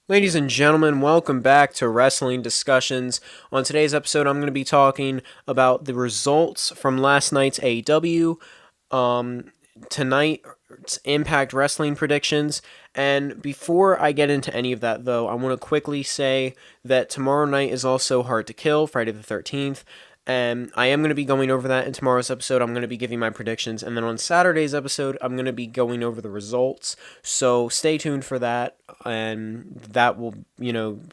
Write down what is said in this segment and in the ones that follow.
Ladies and gentlemen, welcome back to Wrestling Discussions. On today's episode, I'm going to be talking about the results from last night's AEW, tonight's Impact Wrestling predictions. And before I get into any of that, though, I want to quickly say that tomorrow night is also Hard to Kill, Friday the 13th. And I am going to be going over that in tomorrow's episode. I'm going to be giving my predictions. And then on Saturday's episode, I'm going to be going over the results. So stay tuned for that. And that will, in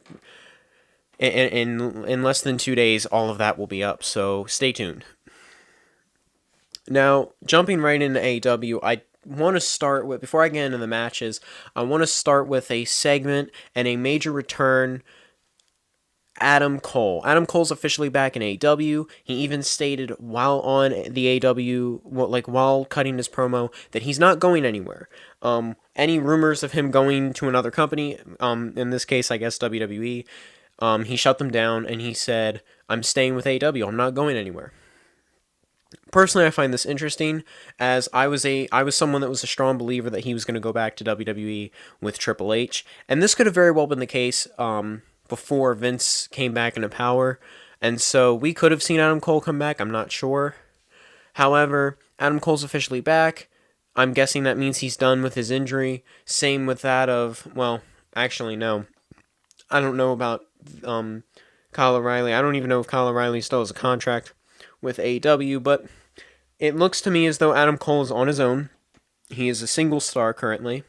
less than 2 days, all of that will be up. So stay tuned. Now, jumping right into AEW, I want to start with, before I get into the matches, I want to start with a segment and a major return. Adam Cole. Adam Cole's officially back in AEW. He even stated while on the AEW, while cutting his promo, that he's not going anywhere. Any rumors of him going to another company, in this case, I guess WWE, he shut them down and he said, "I'm staying with AEW. I'm not going anywhere." Personally, I find this interesting, as I was someone that was a strong believer that he was going to go back to WWE with Triple H, and this could have very well been the case. Before Vince came back into power, and so we could have seen Adam Cole come back. I'm not sure. However, Adam Cole's officially back. I'm guessing that means he's done with his injury. Same with that of, well, actually, no. I don't know about Kyle O'Reilly. I don't even know if Kyle O'Reilly still has a contract with AEW, but it looks to me as though Adam Cole is on his own. He is a single star currently.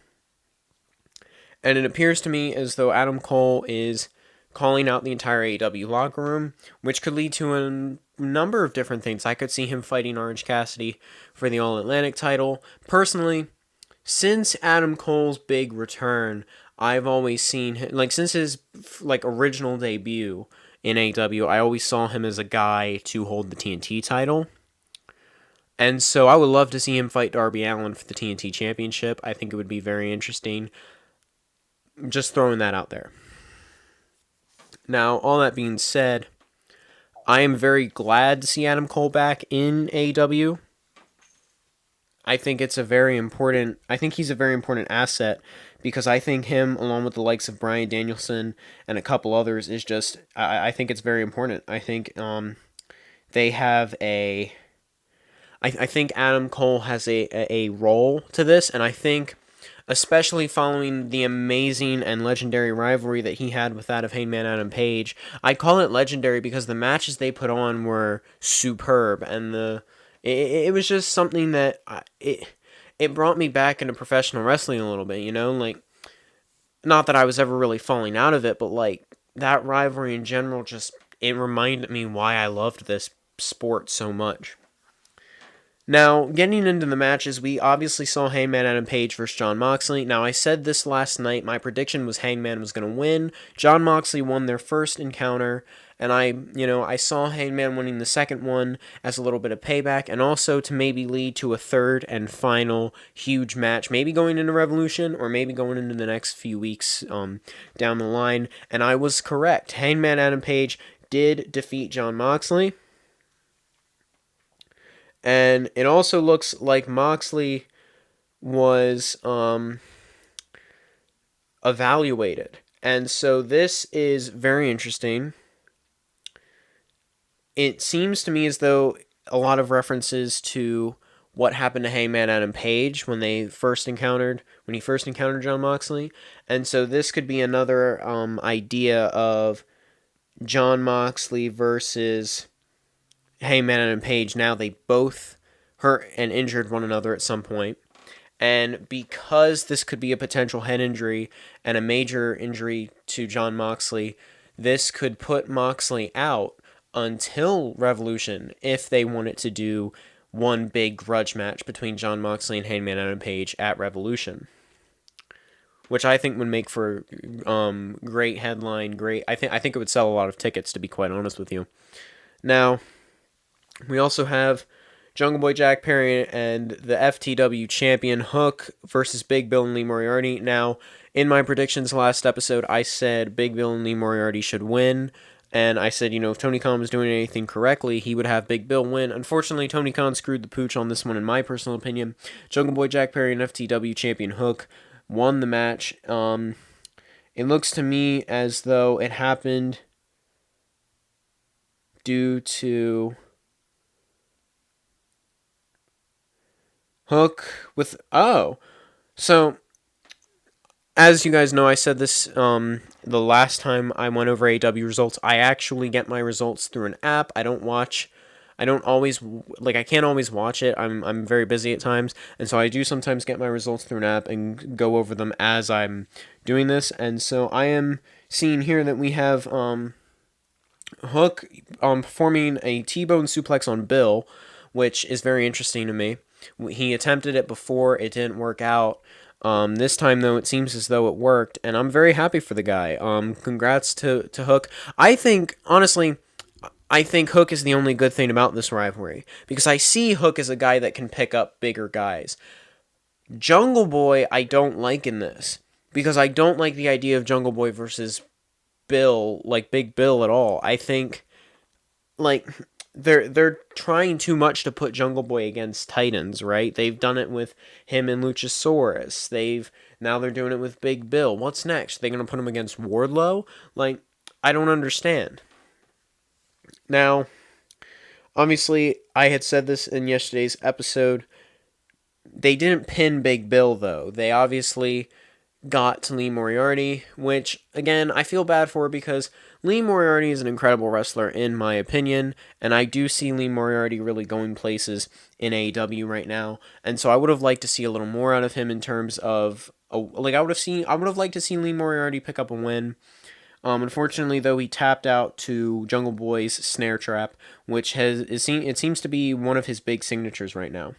And it appears to me as though Adam Cole is calling out the entire AEW locker room, which could lead to a number of different things. I could see him fighting Orange Cassidy for the All-Atlantic title. Personally, since Adam Cole's big return, I've always seen him, since his original debut in AEW, I always saw him as a guy to hold the TNT title. And so I would love to see him fight Darby Allin for the TNT Championship. I think it would be very interesting. Just throwing that out there. Now, all that being said, I am very glad to see Adam Cole back in AEW. I think he's a very important asset, because I think him, along with the likes of Bryan Danielson and a couple others, is just, I think it's very important. I think they have I think Adam Cole has a role to this, and I think, especially following the amazing and legendary rivalry that he had with that of Hangman Adam Page. I call it legendary because the matches they put on were superb, and it was just something that it brought me back into professional wrestling a little bit, not that I was ever really falling out of it, but that rivalry in general, just, it reminded me why I loved this sport so much. Now, getting into the matches, we obviously saw Hangman Adam Page versus Jon Moxley. Now, I said this last night. My prediction was Hangman was going to win. Jon Moxley won their first encounter, and I saw Hangman winning the second one as a little bit of payback, and also to maybe lead to a third and final huge match, maybe going into Revolution, or maybe going into the next few weeks down the line. And I was correct. Hangman Adam Page did defeat Jon Moxley. And it also looks like Moxley was evaluated. And so this is very interesting. It seems to me as though a lot of references to what happened to Hangman Adam Page when he first encountered Jon Moxley. And so this could be another idea of Jon Moxley versus Hangman and Page. Now they both hurt and injured one another at some point, and because this could be a potential head injury and a major injury to Jon Moxley, this could put Moxley out until Revolution if they wanted to do one big grudge match between Jon Moxley and Hangman Adam Page at Revolution, which I think would make for great headline. I think it would sell a lot of tickets, to be quite honest with you. Now, we also have Jungle Boy Jack Perry and the FTW champion Hook versus Big Bill and Lee Moriarty. Now, in my predictions last episode, I said Big Bill and Lee Moriarty should win. And I said, if Tony Khan was doing anything correctly, he would have Big Bill win. Unfortunately, Tony Khan screwed the pooch on this one, in my personal opinion. Jungle Boy Jack Perry and FTW champion Hook won the match. It looks to me as though it happened due to Hook with so as you guys know, I said this the last time I went over AEW results. I actually get my results through an app. I don't always I can't always watch it. I'm very busy at times, and so I do sometimes get my results through an app and go over them as I'm doing this. And so I am seeing here that we have Hook performing a T-bone suplex on Bill, which is very interesting to me. He attempted it before, it didn't work out. This time, though, it seems as though it worked, and I'm very happy for the guy. Congrats to Hook. Honestly, I think Hook is the only good thing about this rivalry, because I see Hook as a guy that can pick up bigger guys. Jungle Boy, I don't like in this, because I don't like the idea of Jungle Boy versus Bill, like Big Bill at all. I think, like, they're trying too much to put Jungle Boy against Titans, right? They've done it with him and Luchasaurus. Now they're doing it with Big Bill. What's next? Are they gonna put him against Wardlow? Like, I don't understand. Now, obviously, I had said this in yesterday's episode. They didn't pin Big Bill, though. They obviously got to Lee Moriarty, which, again, I feel bad for because Lee Moriarty is an incredible wrestler, in my opinion, and I do see Lee Moriarty really going places in AEW right now, and so I would have liked to see a little more out of him in terms of, I would have liked to see Lee Moriarty pick up a win. Unfortunately, though, he tapped out to Jungle Boy's snare trap, which it seems to be one of his big signatures right now.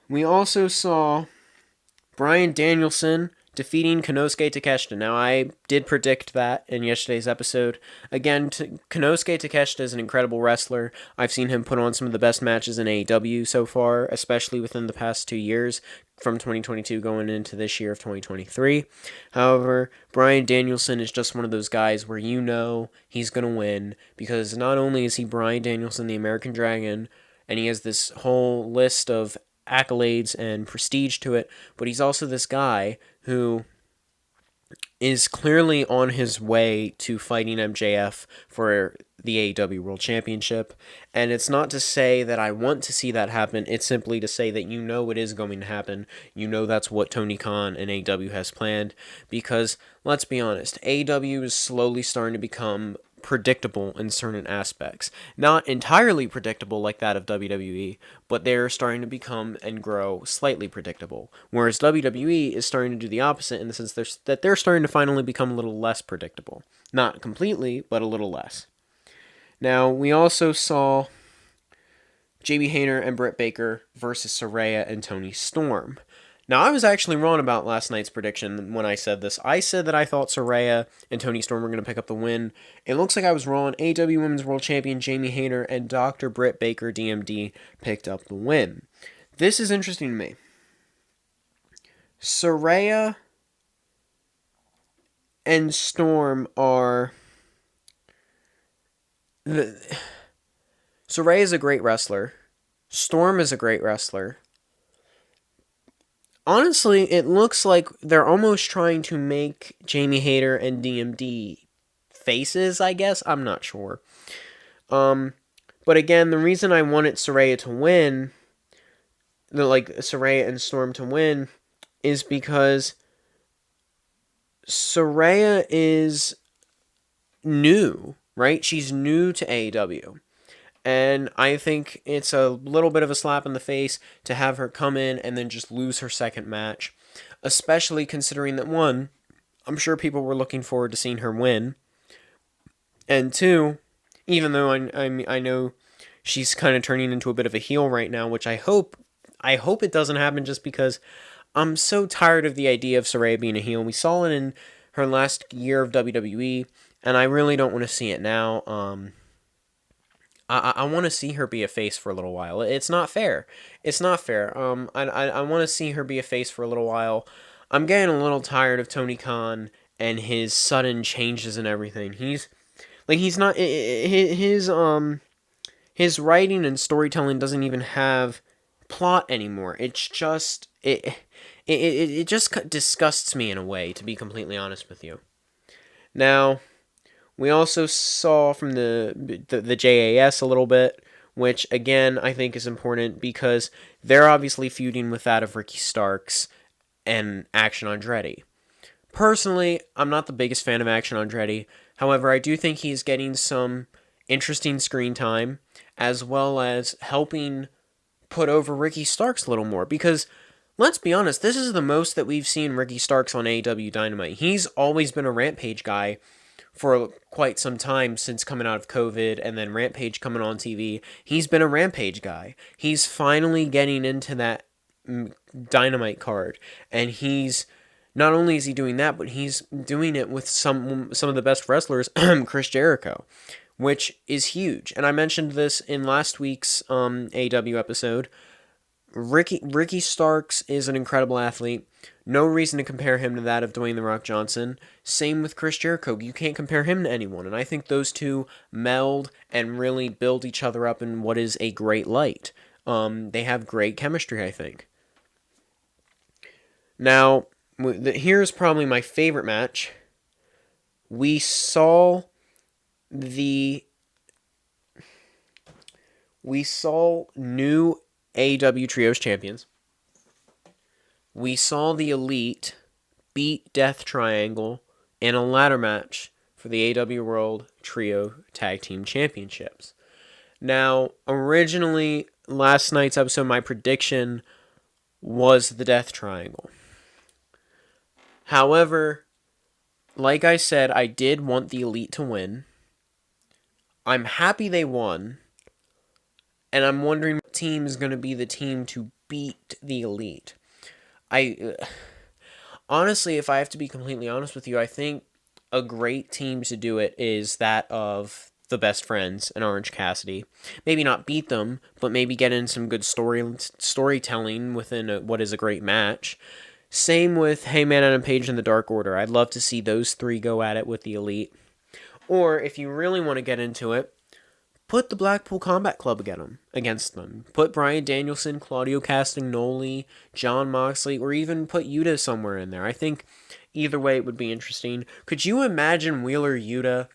We also saw Bryan Danielson defeating Konosuke Takeshita. Now, I did predict that in yesterday's episode. Again, Konosuke Takeshita is an incredible wrestler. I've seen him put on some of the best matches in AEW so far, especially within the past 2 years, from 2022 going into this year of 2023. However, Bryan Danielson is just one of those guys where you know he's going to win, because not only is he Bryan Danielson, the American Dragon, and he has this whole list of accolades and prestige to it, but he's also this guy who is clearly on his way to fighting MJF for the AEW World Championship. And it's not to say that I want to see that happen, it's simply to say that you know it is going to happen. You know that's what Tony Khan and AEW has planned, because let's be honest, AEW is slowly starting to become predictable in certain aspects. Not entirely predictable like that of WWE, but they're starting to become and grow slightly predictable. Whereas WWE is starting to do the opposite in the sense that they're starting to finally become a little less predictable. Not completely, but a little less. Now, we also saw JB Hayner and Britt Baker versus Saraya and Toni Storm. Now, I was actually wrong about last night's prediction when I said this. I said that I thought Saraya and Toni Storm were going to pick up the win. It looks like I was wrong. AEW Women's World Champion Jamie Hayter and Dr. Britt Baker, DMD, picked up the win. This is interesting to me. Saraya and Storm are... Saraya is a great wrestler. Storm is a great wrestler. Honestly, it looks like they're almost trying to make Jamie Hayter and DMD faces, I guess. I'm not sure. But again, the reason I wanted Saraya to win, Saraya and Storm to win, is because Saraya is new, right? She's new to AEW. And I think it's a little bit of a slap in the face to have her come in and then just lose her second match. Especially considering that, one, I'm sure people were looking forward to seeing her win. And two, even though I know she's kind of turning into a bit of a heel right now, which I hope it doesn't happen, just because I'm so tired of the idea of Saraya being a heel. We saw it in her last year of WWE, and I really don't want to see it now. I want to see her be a face for a little while. It's not fair. It's not fair. I want to see her be a face for a little while. I'm getting a little tired of Tony Khan and his sudden changes and everything. He's not his writing and storytelling doesn't even have plot anymore. It's it just disgusts me in a way, to be completely honest with you. Now, we also saw from the JAS a little bit, which again I think is important because they're obviously feuding with that of Ricky Starks and Action Andretti. Personally, I'm not the biggest fan of Action Andretti. However, I do think he's getting some interesting screen time, as well as helping put over Ricky Starks a little more. Because, let's be honest, this is the most that we've seen Ricky Starks on AEW Dynamite. He's always been a Rampage guy for quite some time since coming out of COVID and then Rampage coming on TV. He's been a Rampage guy. He's finally getting into that Dynamite card, and he's not only is he doing that, but he's doing it with some of the best wrestlers, Chris Jericho, which is huge. And I mentioned this in last week's AEW episode. Ricky Starks is an incredible athlete. No reason to compare him to that of Dwayne The Rock Johnson. Same with Chris Jericho. You can't compare him to anyone. And I think those two meld and really build each other up in what is a great light. They have great chemistry, I think. Now, here's probably my favorite match. We saw new AEW Trios champions. We saw the Elite beat Death Triangle in a ladder match for the AEW World Trio Tag Team Championships. Now, originally, last night's episode, my prediction was the Death Triangle. However, like I said, I did want the Elite to win. I'm happy they won. And I'm wondering what team is going to be the team to beat the Elite. Honestly, if I have to be completely honest with you, I think a great team to do it is that of the Best Friends and Orange Cassidy. Maybe not beat them, but maybe get in some good storytelling within what is a great match. Same with Heyman, Adam Page, and the Dark Order. I'd love to see those three go at it with the Elite. Or, if you really want to get into it, put the Blackpool Combat Club against them. Put Bryan Danielson, Claudio Castagnoli, Jon Moxley, or even put Yuta somewhere in there. I think either way it would be interesting. Could you imagine Wheeler Yuta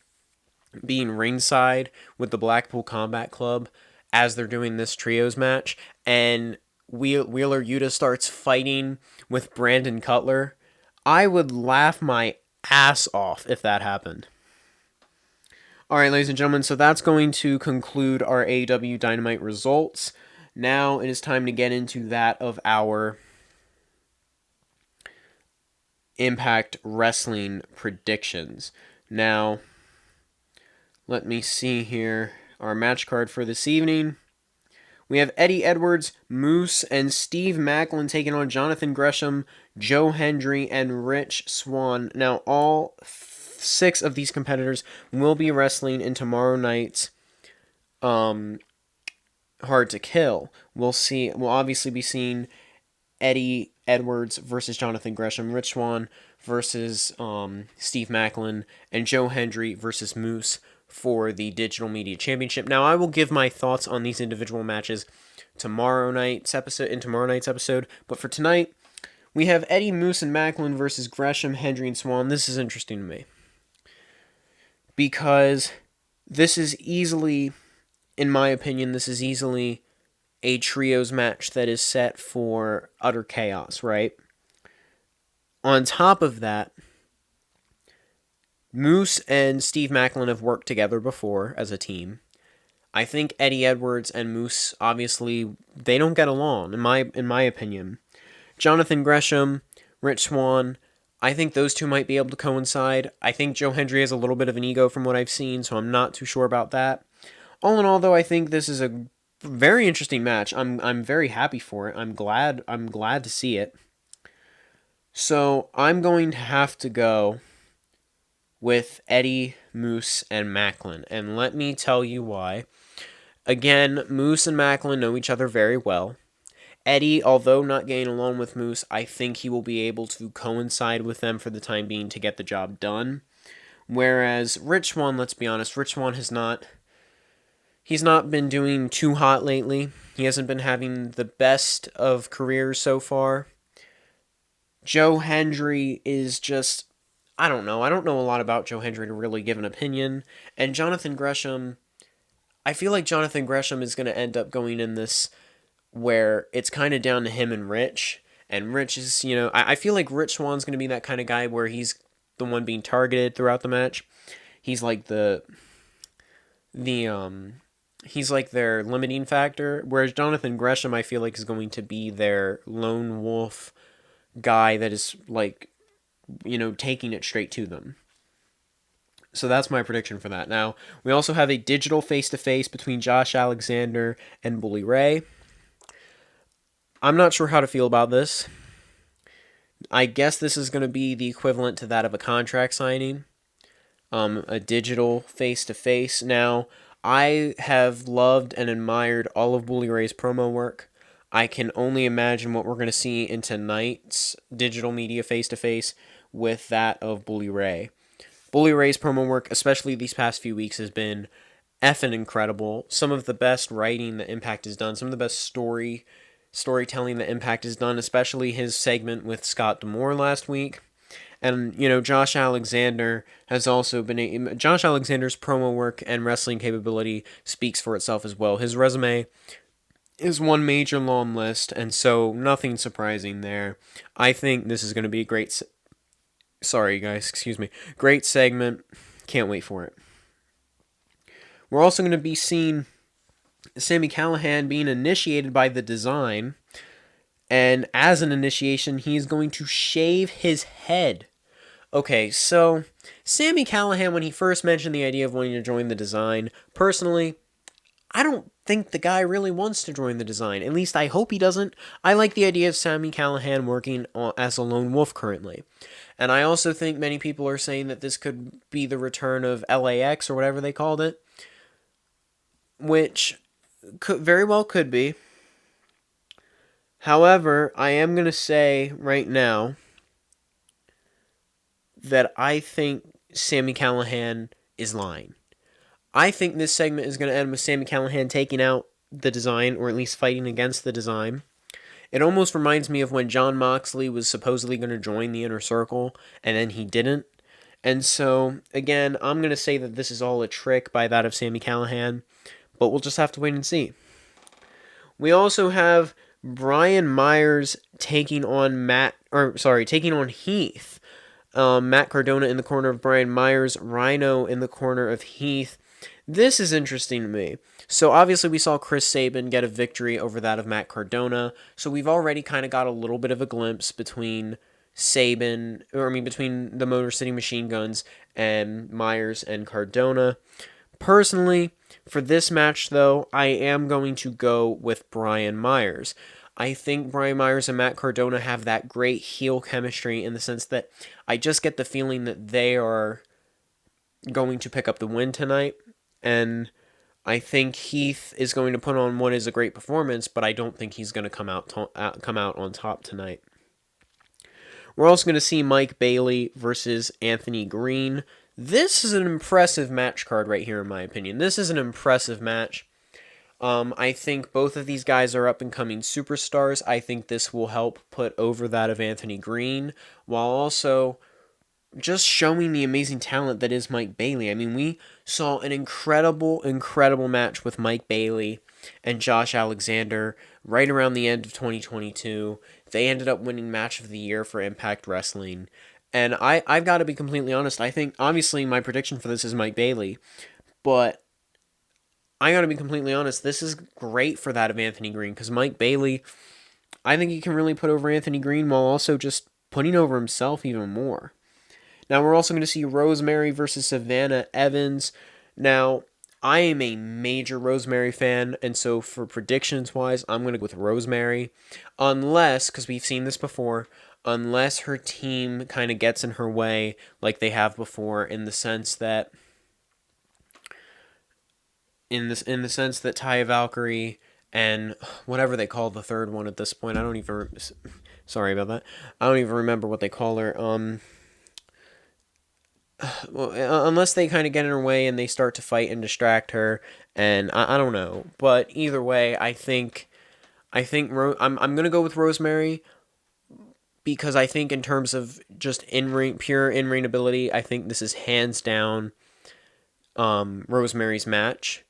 being ringside with the Blackpool Combat Club as they're doing this trios match, and Wheeler Yuta starts fighting with Brandon Cutler? I would laugh my ass off if that happened. Alright, ladies and gentlemen, so that's going to conclude our AEW Dynamite results. Now it is time to get into that of our Impact Wrestling predictions. Now, let me see here. Our match card for this evening. We have Eddie Edwards, Moose, and Steve Maclin taking on Jonathan Gresham, Joe Hendry, and Rich Swann. Now, all 6 of these competitors will be wrestling in tomorrow night's Hard to Kill. We'll obviously be seeing Eddie Edwards versus Jonathan Gresham, Rich Swann versus Steve Maclin, and Joe Hendry versus Moose for the Digital Media Championship. Now, I will give my thoughts on these individual matches in tomorrow night's episode, but for tonight, we have Eddie, Moose, and Maclin versus Gresham, Hendry, and Swann. This is interesting to me, because this is easily, in my opinion, a trios match that is set for utter chaos, right? On top of that, Moose and Steve Maclin have worked together before as a team. I think Eddie Edwards and Moose, obviously, they don't get along, in my opinion. Jonathan Gresham, Rich Swann, I think those two might be able to coincide. I think Joe Hendry has a little bit of an ego from what I've seen, so I'm not too sure about that. All in all, though, I think this is a very interesting match. I'm very happy for it. I'm glad to see it. So I'm going to have to go with Eddie, Moose, and Maclin, and let me tell you why. Again, Moose and Maclin know each other very well. Eddie, although not getting along with Moose, I think he will be able to coincide with them for the time being to get the job done. Whereas Rich Swann, let's be honest, Rich Swann he's not been doing too hot lately. He hasn't been having the best of careers so far. Joe Hendry is just, I don't know. I don't know a lot about Joe Hendry to really give an opinion. And Jonathan Gresham, I feel like Jonathan Gresham is going to end up going in this where it's kind of down to him and Rich. And Rich is, I feel like Rich Swan's going to be that kind of guy where he's the one being targeted throughout the match. He's like the he's like their limiting factor, whereas Jonathan Gresham I feel like is going to be their lone wolf guy that is like, taking it straight to them. So that's my prediction for that. Now, we also have a digital face-to-face between Josh Alexander and Bully Ray. I'm not sure how to feel about this. I guess this is going to be the equivalent to that of a contract signing. A digital face-to-face. Now, I have loved and admired all of Bully Ray's promo work. I can only imagine what we're going to see in tonight's digital media face-to-face with that of Bully Ray. Bully Ray's promo work, especially these past few weeks, has been effing incredible. Some of the best writing that Impact has done, some of the best storytelling that Impact has done, especially his segment with Scott D'Amore last week. And, Josh Alexander has also been Josh Alexander's promo work and wrestling capability speaks for itself as well. His resume is one major long list, and so nothing surprising there. I think this is going to be a great... Sorry, guys, excuse me. Great segment. Can't wait for it. We're also going to be seeing Sami Callihan being initiated by the Design, and as an initiation, he's going to shave his head. Okay, so Sami Callihan, when he first mentioned the idea of wanting to join the Design, personally, I don't think the guy really wants to join the Design. At least I hope he doesn't. I like the idea of Sami Callihan working as a lone wolf currently. And I also think many people are saying that this could be the return of LAX or whatever they called it, which very well could be. However, I am going to say right now that I think Sami Callihan is lying. I think this segment is going to end with Sami Callihan taking out the Design, or at least fighting against the Design. It almost reminds me of when Jon Moxley was supposedly going to join the Inner Circle, and then he didn't. And so, again, I'm going to say that this is all a trick by that of Sami Callihan, but we'll just have to wait and see. We also have Brian Myers taking on Heath. Matt Cardona in the corner of Brian Myers, Rhino in the corner of Heath. This is interesting to me. So obviously we saw Chris Sabin get a victory over that of Matt Cardona. So we've already kind of got a little bit of a glimpse between between the Motor City Machine Guns and Myers and Cardona. Personally, for this match though, I am going to go with Brian Myers. I think Brian Myers and Matt Cardona have that great heel chemistry in the sense that I just get the feeling that they are going to pick up the win tonight. And I think Heath is going to put on what is a great performance, but I don't think he's going to come out on top tonight. We're also going to see Mike Bailey versus Anthony Green. This is an impressive match card right here, in my opinion. This is an impressive match. I think both of these guys are up-and-coming superstars. I think this will help put over that of Anthony Green, while also just showing the amazing talent that is Mike Bailey. I mean, we saw an incredible match with Mike Bailey and Josh Alexander right around the end of 2022. They ended up winning Match of the Year for Impact Wrestling. And I've got to be completely honest. I think, obviously, my prediction for this is Mike Bailey. But I got to be completely honest. This is great for that of Anthony Green. Because Mike Bailey, I think he can really put over Anthony Green while also just putting over himself even more. Now, we're also going to see Rosemary versus Savannah Evans. Now, I am a major Rosemary fan, and so for predictions-wise, I'm going to go with Rosemary. Unless, because we've seen this before, unless her team kind of gets in her way like they have before, in the sense that Taya Valkyrie and whatever they call the third one at this point, sorry about that. I don't even remember what they call her. Well, unless they kind of get in her way and they start to fight and distract her, and I don't know. But either way, I'm gonna go with Rosemary. because I think in terms of just pure in-ring ability, I think this is hands down Rosemary's match.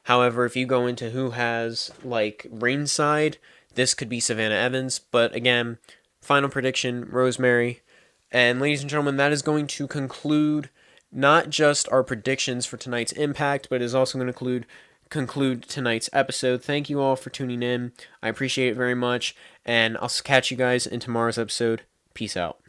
However, if you go into who has like ringside, this could be Savannah Evans. But again, final prediction, Rosemary. And ladies and gentlemen, that is going to conclude not just our predictions for tonight's Impact, but is also going to conclude tonight's episode. Thank you all for tuning in. I appreciate it very much, and I'll catch you guys in tomorrow's episode. Peace out.